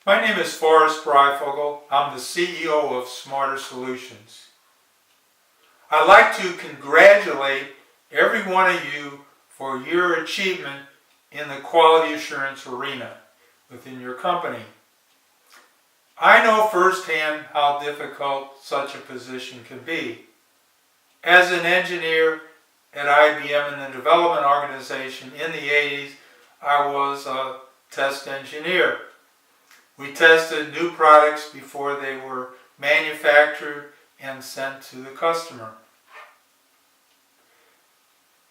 My name is Forrest Breyfogle. I'm the CEO of Smarter Solutions. I'd like to congratulate every one of you for your achievement in the quality assurance arena within your company. I know firsthand how difficult such a position can be. As an engineer at IBM in the development organization in the 80s, I was a test engineer. We tested new products before they were manufactured and sent to the customer.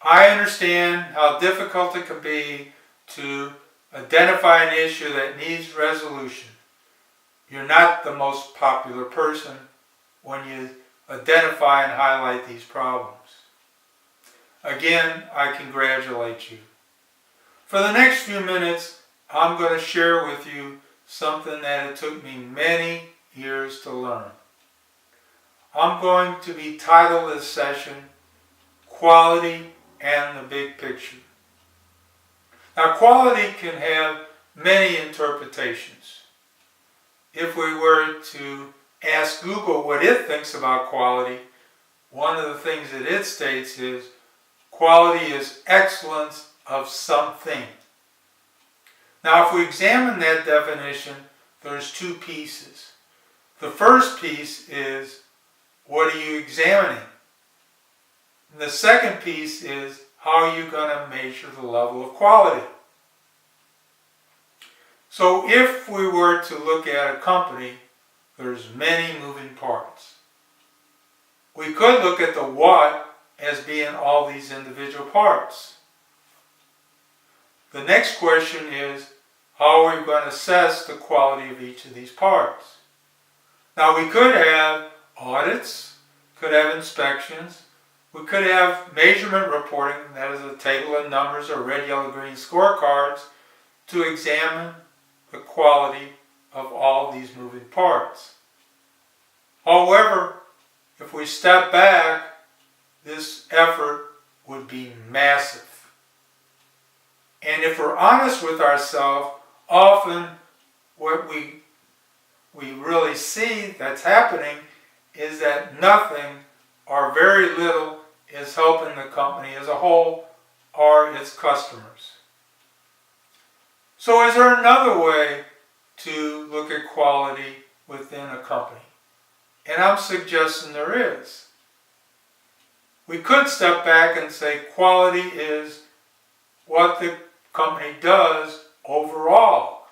I understand how difficult it can be to identify an issue that needs resolution. You're not the most popular person when you identify and highlight these problems. Again, I congratulate you. For the next few minutes, I'm going to share with you something that it took me many years to learn. I'm going to be titled this session, Quality and the Big Picture. Now, quality can have many interpretations. If we were to ask Google what it thinks about quality, one of the things that it states is, quality is excellence of something. Now, if we examine that definition, there's two pieces. The first piece is, what are you examining? And the second piece is, how are you going to measure the level of quality? So if we were to look at a company, there's many moving parts. We could look at the what as being all these individual parts. The next question is, how are we going to assess the quality of each of these parts? Now, we could have audits, could have inspections, we could have measurement reporting, that is a table of numbers or red, yellow, green scorecards, to examine the quality of all these moving parts. However, if we step back, this effort would be massive. And if we're honest with ourselves, often what we really see that's happening is that nothing or very little is helping the company as a whole or its customers. So is there another way to look at quality within a company? And I'm suggesting there is. We could step back and say quality is what the company does overall.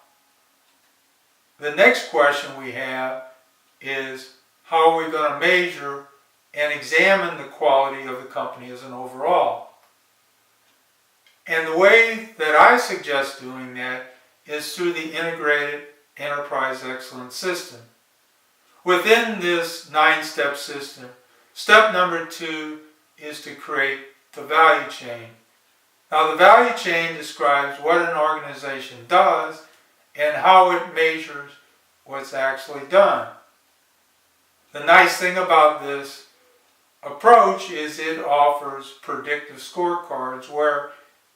The next question we have is, how are we going to measure and examine the quality of the company as an overall? And the way that I suggest doing that is through the integrated enterprise excellence system. Within this 9-step system, step number 2 is to create the value chain. Now, the value chain describes what an organization does and how it measures what's actually done. The nice thing about this approach is it offers predictive scorecards where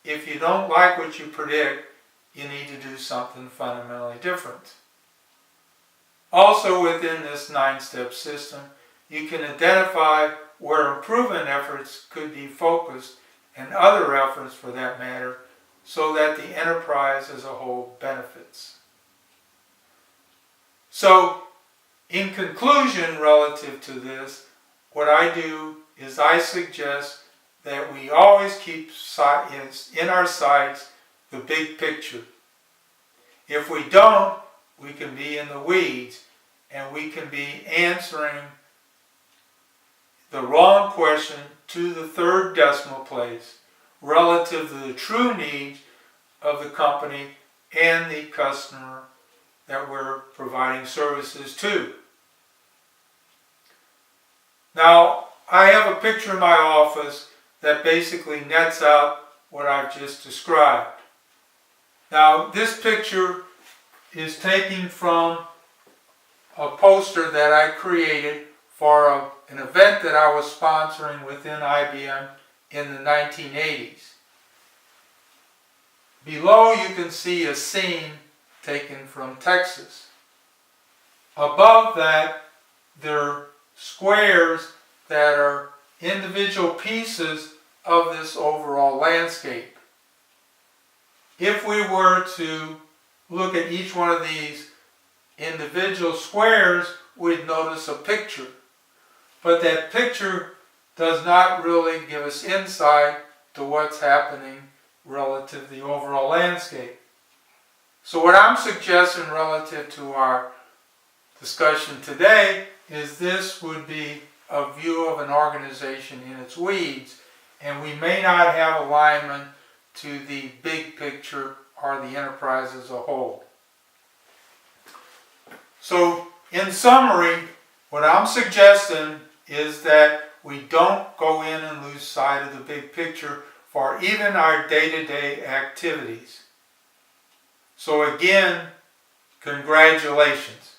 if you don't like what you predict, you need to do something fundamentally different. Also within this 9-step system, you can identify where improvement efforts could be focused and other efforts for that matter, so that the enterprise as a whole benefits. So, in conclusion relative to this, what I do is I suggest that we always keep in our sights the big picture. If we don't, we can be in the weeds and we can be answering the wrong question to the third decimal place relative to the true needs of the company and the customer that we're providing services to. Now, I have a picture in my office that basically nets out what I've just described. Now, this picture is taken from a poster that I created for an event that I was sponsoring within IBM in the 1980s. Below you can see a scene taken from Texas. Above that, there are squares that are individual pieces of this overall landscape. If we were to look at each one of these individual squares, we'd notice a picture. But that picture does not really give us insight to what's happening relative to the overall landscape. So what I'm suggesting relative to our discussion today is this would be a view of an organization in its weeds, and we may not have alignment to the big picture or the enterprise as a whole. So in summary, what I'm suggesting is that we don't go in and lose sight of the big picture for even our day-to-day activities. So again, congratulations.